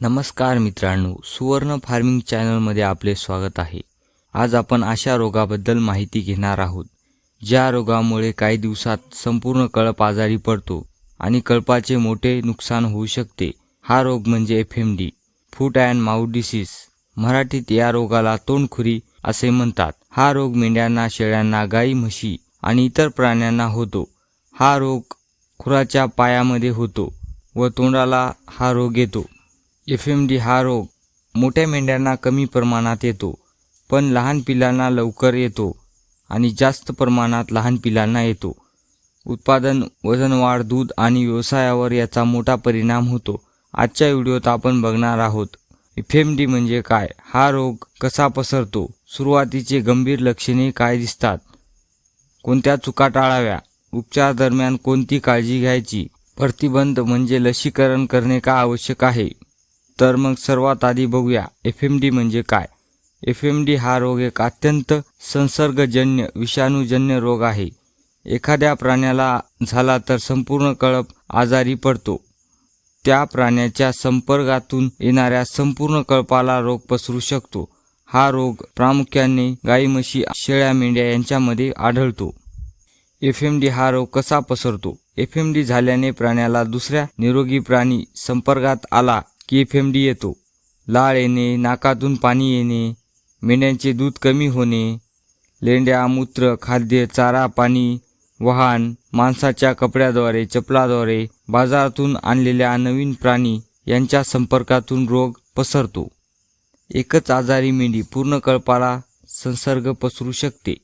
नमस्कार मित्रांनो, सुवर्ण फार्मिंग चॅनलमध्ये आपले स्वागत आहे। आज आपण अशा रोगाबद्दल माहिती घेणार आहोत ज्या रोगामुळे काही दिवसात संपूर्ण कळप आजारी पडतो आणि कळपाचे मोठे नुकसान होऊ शकते। हा रोग म्हणजे FMD, foot and mouth disease. मराठीत या रोगाला तोंडखुरी असे म्हणतात। हा रोग मेंढ्यांना, शेळ्यांना, गाई, म्हशी आणि इतर प्राण्यांना होतो। हा रोग खुराच्या पायामध्ये होतो व तोंडाला हा रोग येतो। एफएमडी हा रोग मोठ्या मेंढ्यांना कमी प्रमाणात येतो, पण लहान पिलांना लवकर येतो आणि जास्त प्रमाणात लहान पिलांना येतो। उत्पादन, वजन वाढ, दूध आणि व्यवसायावर याचा मोठा परिणाम होतो। आजच्या व्हिडिओत आपण बघणार आहोत एफएमडी म्हणजे काय, हा रोग कसा पसरतो, सुरुवातीचे गंभीर लक्षणे काय दिसतात, कोणत्या चुका टाळाव्या, उपचार दरम्यान कोणती काळजी घ्यायची, प्रतिबंध म्हणजे लसीकरण करणे का आवश्यक आहे। तर मग सर्वात आधी बघूया एफएमडी म्हणजे काय। एफएमडी हा रोग एक अत्यंत संसर्गजन्य विषाणूजन्य रोग आहे। एखाद्या प्राण्याला झाला तर संपूर्ण कळप आजारी पडतो। त्या प्राण्याच्या संपर्कातून येणाऱ्या संपूर्ण कळपाला रोग पसरू शकतो। हा रोग प्रामुख्याने गाई, म्हशी, शेळ्या, मेंढ्या यांच्यामध्ये आढळतो। एफएमडी हा रोग कसा पसरतो। एफएमडी झाल्याने प्राण्याला दुसऱ्या निरोगी प्राणी संपर्कात आला की एफएमडी येतो। लाळ येणे, नाकातून पाणी येणे, मेंढ्यांचे दूध कमी होणे, लेंड्या, मूत्र, खाद्य, चारा, पाणी, वाहन, माणसाच्या कपड्याद्वारे, चपलाद्वारे, बाजारातून आणलेल्या नवीन प्राणी यांच्या संपर्कातून रोग पसरतो। एकच आजारी मेंढी पूर्ण कळपाला संसर्ग पसरू शकते।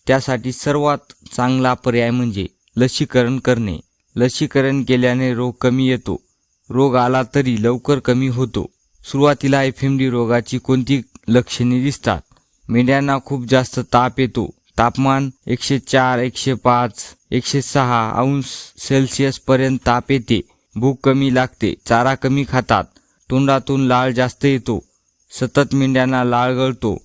त्यासाठी सर्वात चांगला पर्याय म्हणजे लसीकरण करणे। लसीकरण केल्याने रोग कमी येतो। रोग आला तरी लवकर कमी होतो। सुरुवातीला एफएमडी रोगाची कोणती लक्षणे दिसतात। मेंढ्यांना खूप जास्त ताप येतो। तापमान 104, 105, 106 अंश सेल्सिअस पर्यंत ताप येते। भूक कमी लागते, चारा कमी खातात, तोंडातून लाळ जास्त येतो, सतत मेंढ्यांना लाळ गळतो,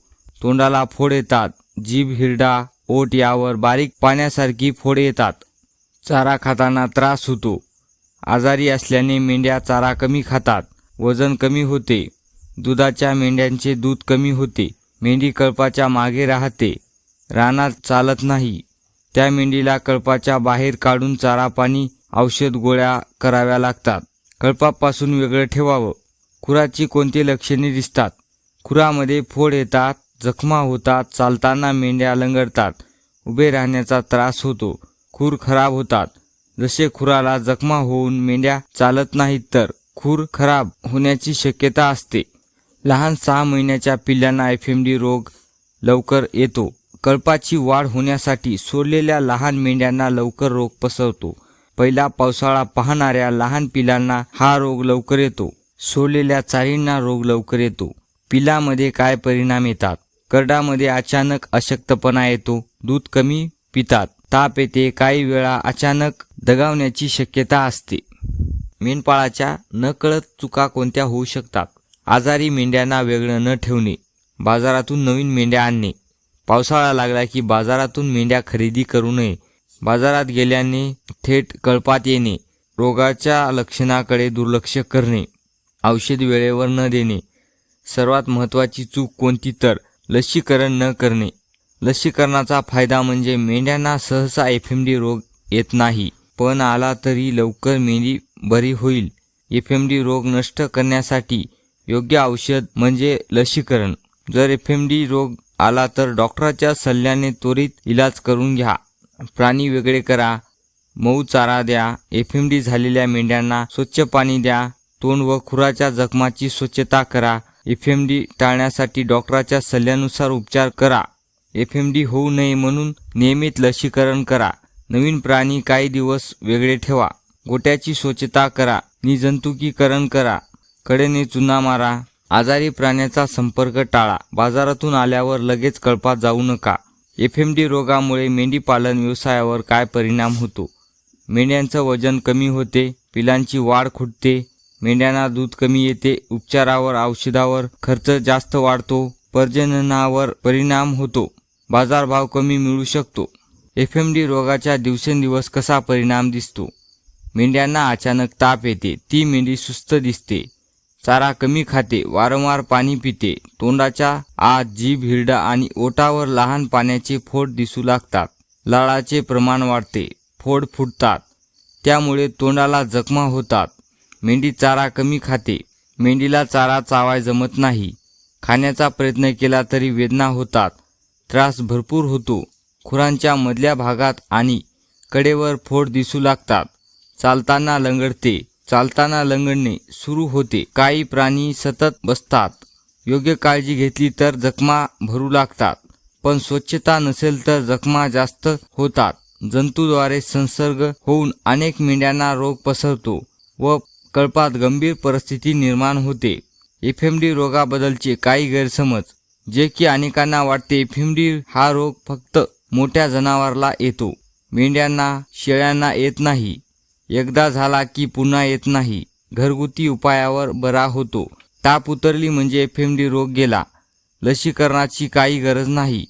तोंडाला फोड येतात, जीभ, हिरडा, ओठ यावर बारीक पाण्यासारखी फोड येतात, चारा खाताना त्रास होतो। आजारी असल्याने मेंढ्या चारा कमी खातात, वजन कमी होते, दुधाच्या मेंढ्यांचे दूध कमी होते, मेंढी कळपाच्या मागे राहते, रानात चालत नाही, त्या मेंढीला कळपाच्या बाहेर काढून चारा, पाणी, औषध, गोळ्या कराव्या लागतात। कळपापासून वेगळं ठेवावं। खुराची कोणती लक्षणे दिसतात। खुरामध्ये फोड येतात, जखमा होतात, चालताना मेंढ्या लंगडतात, उभे राहण्याचा त्रास होतो, खूर खराब होतात। जसे खुराला जखमा होऊन मेंढ्या चालत नाहीत तर खूर खराब होण्याची शक्यता असते। लहान 6 महिन्याच्या पिल्लांना एफएमडी रोग लवकर येतो। कळपाची वाढ होण्यासाठी सोडलेल्या लहान मेंढ्यांना लवकर रोग पसरतो। पहिला पावसाळा पाहणाऱ्या लहान पिलांना हा रोग लवकर येतो। सोडलेल्या चारींना रोग लवकर येतो। पिलामध्ये काय परिणाम येतात। करडामध्ये अचानक अशक्तपणा येतो, दूध कमी पितात, ताप येते, काही वेळा अचानक दगावण्याची शक्यता असते। मेंढपाळाच्या नकळत चुका कोणत्या होऊ शकतात। आजारी मेंढ्यांना वेगळं न ठेवणे, बाजारातून नवीन मेंढ्या आणणे, पावसाळा लागला की बाजारातून मेंढ्या खरेदी करू नये, बाजारात गेल्याने थेट कळपात येणे, रोगाच्या लक्षणाकडे दुर्लक्ष करणे, औषध वेळेवर न देणे, सर्वात महत्त्वाची चूक कोणती तर लसीकरण न करणे। लसीकरणाचा फायदा म्हणजे मेंढ्यांना सहसा एफएमडी रोग येत नाही, पण आला तरी लवकर मेंढी बरी होईल। एफएमडी रोग नष्ट करण्यासाठी योग्य औषध म्हणजे लसीकरण। जर एफएमडी रोग आला तर डॉक्टरच्या सल्ल्याने त्वरित इलाज करून घ्या। प्राणी वेगळे करा, मऊ चारा द्या, एफएमडी झालेल्या मेंढ्यांना स्वच्छ पाणी द्या, तोंड व खुराच्या जखमाची स्वच्छता करा। एफएमडी टाळण्यासाठी डॉक्टरच्या सल्ल्यानुसार उपचार करा। एफएमडी होऊ नये म्हणून नियमित लसीकरण करा। नवीन प्राणी काही दिवस वेगळे ठेवा, गोट्याची स्वच्छता करा, निर्जंतुकीकरण करा, कडेने चुना मारा। आजारी प्राण्याचा संपर्क टाळा, बाजारातून आल्यावर लगेच कळपात जाऊ नका। एफएमडी रोगामुळे मेंढीपालन व्यवसायावर काय परिणाम होतो। मेंढ्यांचं वजन कमी होते, पिलांची वाढ खुंटते, मेंढ्यांना दूध कमी येते, उपचारावर, औषधावर खर्च जास्त वाढतो, प्रजननावर परिणाम होतो, बाजारभाव कमी मिळू शकतो। एफएमडी रोगाचा दिवसेंदिवस कसा परिणाम दिसतो। मेंढ्यांना अचानक ताप येते, ती मेंढी सुस्त दिसते, चारा कमी खाते, वारंवार पाणी पिते, तोंडाच्या आत जीभ, हिरडा आणि ओठावर लहान पाण्याचे फोड दिसू लागतात, लाळाचे प्रमाण वाढते, फोड फुटतात, त्यामुळे तोंडाला जखमा होतात. मेंढी चारा कमी खाते, मेंढीला चारा चावाय जमत नाही, खाण्याचा प्रयत्न केला तरी वेदना होतात, त्रास भरपूर होतो, खुरांच्या मधल्या भागात आणि कडेवर फोड दिसू लागतात, चालताना लंगडते, चालताना लंगडणे सुरू होते, काही प्राणी सतत बसतात, योग्य काळजी घेतली तर जखमा भरू लागतात, पण स्वच्छता नसेल तर जखमा जास्त होतात. जंतूद्वारे संसर्ग होऊन अनेक मेंढ्यांना रोग पसरतो व कळपात गंभीर परिस्थिती निर्माण होते. एफएमडी रोगाबद्दलचे काही गैरसमज, जे की अनेकांना वाटते एफएमडी हा रोग फक्त मोठ्या जनावराला येतो, मेंढ्यांना, शेळ्यांना येत नाही, एकदा झाला की पुन्हा येत नाही, घरगुती उपायावर बरा होतो, ताप उतरली म्हणजे एफएमडी रोग गेला, लसीकरणाची काही गरज नाही,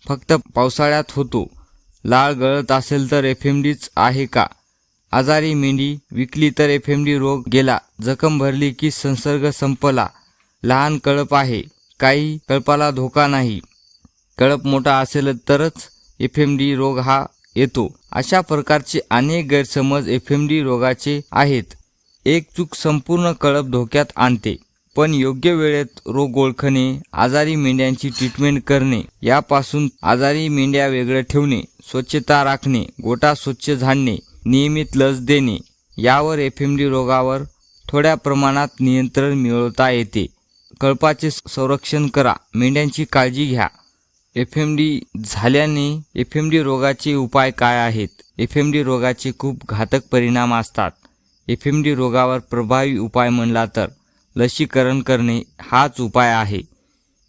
फक्त पावसाळ्यात होतो, लाळ गळत असेल तर एफएमडीच आहे का, आजारी मेंढी विकली तर एफएमडी रोग गेला, जखम भरली की संसर्ग संपला, लहान कळप आहे, काही कळपाला धोका नाही, कळप मोठा असेल तरच एफएमडी रोग हा येतो. अशा प्रकारचे अनेक गैरसमज एफएमडी रोगाचे आहेत. एक चूक संपूर्ण कळप धोक्यात आणते. पण योग्य वेळेत रोग ओळखणे, आजारी मेंढ्यांची ट्रीटमेंट करणे, यापासून आजारी मेंढ्या वेगळं ठेवणे, स्वच्छता राखणे, गोठा स्वच्छ झाडणे, नियमित लस देणे, यावर एफएमडी रोगावर थोड्या प्रमाणात नियंत्रण मिळवता येते. कळपाचे संरक्षण करा, मेंढ्यांची काळजी घ्या. एफएमडी झाल्याने एफएमडी रोगाचे उपाय काय आहेत? एफएमडी रोगाचे खूप घातक परिणाम असतात. एफएमडी रोगावर प्रभावी उपाय म्हणला तर लसीकरण करणे हाच उपाय आहे.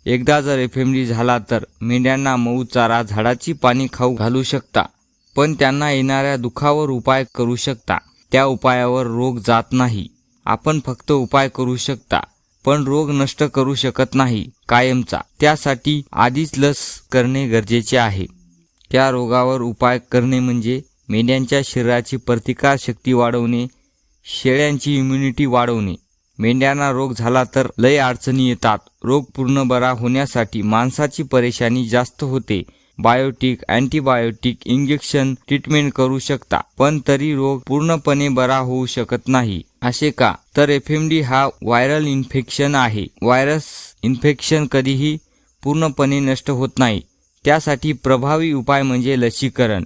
एकदा जर एफएमडी झाला तर मेंढ्यांना मऊ चारा, झाडाची पाने खाऊ घालू शकता, पण त्यांना येणाऱ्या दुखावर उपाय करू शकता. त्या उपायावर रोग जात नाही. आपण फक्त उपाय करू शकता, पण रोग नष्ट करू शकत नाही कायमचा. त्यासाठी आधीच लस करणे गरजेचे आहे. त्या रोगावर उपाय करणे म्हणजे मेंढ्यांच्या शरीराची प्रतिकारशक्ती वाढवणे, शेळ्यांची इम्युनिटी वाढवणे. मेंढ्यांना रोग झाला तर लय अडचणी येतात. रोग पूर्ण बरा होण्यासाठी माणसाची परेशानी जास्त होते. बायोटिक, अँटीबायोटिक, इंजेक्शन ट्रीटमेंट करू शकता, पण तरी रोग पूर्णपणे बरा होऊ शकत नाही. असे का? तर एफएमडी हा व्हायरल इन्फेक्शन आहे. व्हायरस इन्फेक्शन कधीही पूर्णपणे नष्ट होत नाही. त्यासाठी प्रभावी उपाय म्हणजे लसीकरण.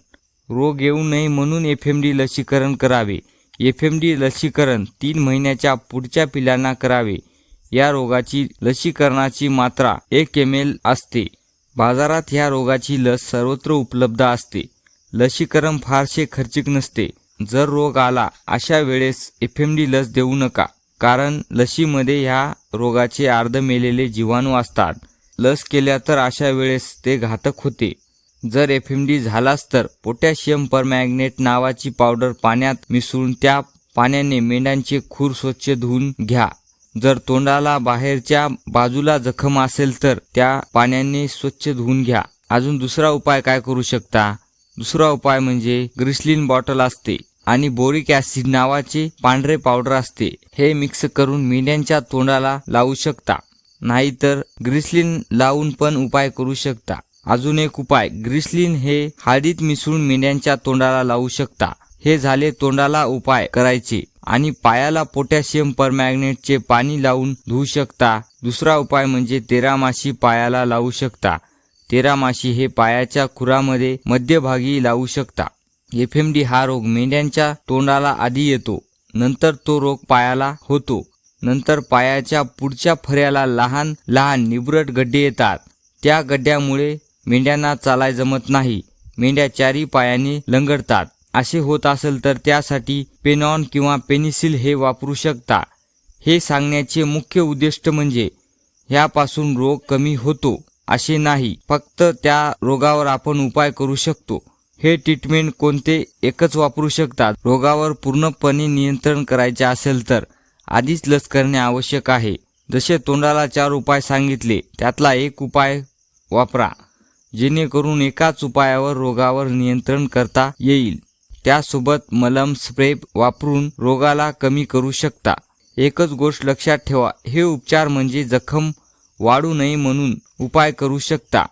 रोग येऊ नये म्हणून एफएमडी लसीकरण करावे. एफएमडी लसीकरण 3 महिन्याच्या पुढच्या पिल्लांना करावे. या रोगाची लसीकरणाची मात्रा 1 ml असते. बाजारात ह्या रोगाची लस सर्वत्र उपलब्ध असते. लसीकरण फारसे खर्चिक नसते. जर रोग आला अशा वेळेस एफएमडी लस देऊ नका, कारण लसीमध्ये ह्या रोगाचे अर्ध मेलेले जीवाणू असतात. लस केल्या तर अशा वेळेस ते घातक होते. जर एफएमडी झालाच तर पोटॅशियम परमॅंगनेट नावाची पावडर पाण्यात मिसळून त्या पाण्याने मेंढ्यांचे खूर स्वच्छ धुवून घ्या. जर तोंडाला बाहेरच्या बाजूला जखम असेल तर त्या पाण्याने स्वच्छ धुवून घ्या. अजून दुसरा उपाय काय करू शकता? दुसरा उपाय म्हणजे ग्रिसलीन बॉटल असते आणि बोरिक ॲसिड नावाचे पांढरे पावडर असते. हे मिक्स करून मेंढ्यांच्या तोंडाला लावू शकता. नाहीतर ग्रिसलीन लावून पण उपाय करू शकता. अजून एक उपाय, ग्रिसलीन हे हळदीत मिसळून मेंढ्यांच्या तोंडाला लावू शकता. हे झाले तोंडाला उपाय करायचे. आणि पायाला पोटॅशियम परमॅंगनेटचे पाणी लावून धुवू शकता. दुसरा उपाय म्हणजे तेरामाशी पायाला लावू शकता. तेरामाशी हे पायाच्या खुरामध्ये मध्यभागी लावू शकता. एफएमडी हा रोग मेंढ्यांच्या तोंडाला आधी येतो, नंतर तो रोग पायाला होतो. नंतर पायाच्या पुढच्या फऱ्याला लहान लहान निबरट गड्डे येतात. त्या गड्ड्यामुळे मेंढ्यांना चालाय जमत नाही. मेंढ्या चारी पायाने लंगडतात. असे होत असेल तर त्यासाठी पेनॉन किंवा पेनिसिल हे वापरू शकता. हे सांगण्याचे मुख्य उद्दिष्ट म्हणजे ह्यापासून रोग कमी होतो असे नाही, फक्त त्या रोगावर आपण उपाय करू शकतो. हे ट्रीटमेंट कोणते एकच वापरू शकतात. रोगावर पूर्णपणे नियंत्रण करायचे असेल तर आधीच लस करणे आवश्यक आहे. जसे तोंडाला 4 उपाय सांगितले, त्यातला एक उपाय वापरा, जेणेकरून एकाच उपायावर रोगावर नियंत्रण करता येईल. त्यासोबत मलम स्प्रे वापरून रोगाला कमी करू शकता. एकच गोष्ट लक्षात ठेवा, हे उपचार म्हणजे जखम वाढू नये म्हणून उपाय करू शकता.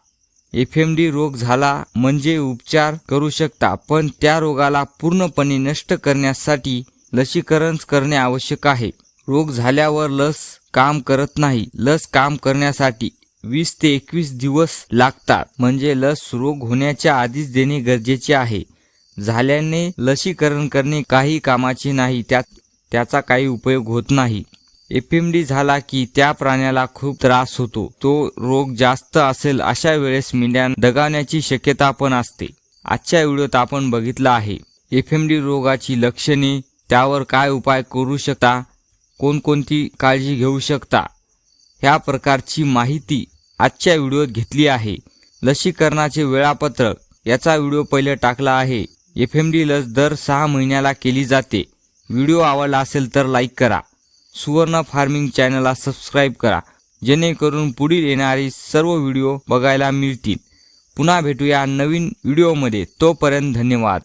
एफएमडी रोग झाला म्हणजे उपचार करू शकता, पण त्या रोगाला पूर्णपणे नष्ट करण्यासाठी लसीकरण करणे आवश्यक आहे. रोग झाल्यावर लस काम करत नाही. लस काम करण्यासाठी 20 ते 21 दिवस लागतात. म्हणजे लस रोग होण्याच्या आधीच देणे गरजेचे आहे. झाल्याने लसीकरण करणे काही कामाचे नाही, त्याचा काही उपयोग होत नाही. एफएमडी झाला की त्या प्राण्याला खूप त्रास होतो. तो रोग जास्त असेल अशा वेळेस मेंढ्या दगावण्याची शक्यता पण असते. आजच्या व्हिडिओत आपण बघितलं आहे एफएमडी रोगाची लक्षणे, त्यावर काय उपाय करू शकता, कोणकोणती काळजी घेऊ शकता, ह्या प्रकारची माहिती आजच्या व्हिडिओत घेतली आहे. लसीकरणाचे वेळापत्रक याचा व्हिडिओ पहिले टाकला आहे. एफएमडी लस दर 6 महिन्याला केली जाते. व्हिडिओ आवडला असेल तर लाईक करा. सुवर्ण फार्मिंग चॅनलला सबस्क्राईब करा, जेणेकरून पुढील येणारी सर्व व्हिडिओ बघायला मिळतील. पुन्हा भेटूया नवीन व्हिडिओमध्ये. तोपर्यंत धन्यवाद.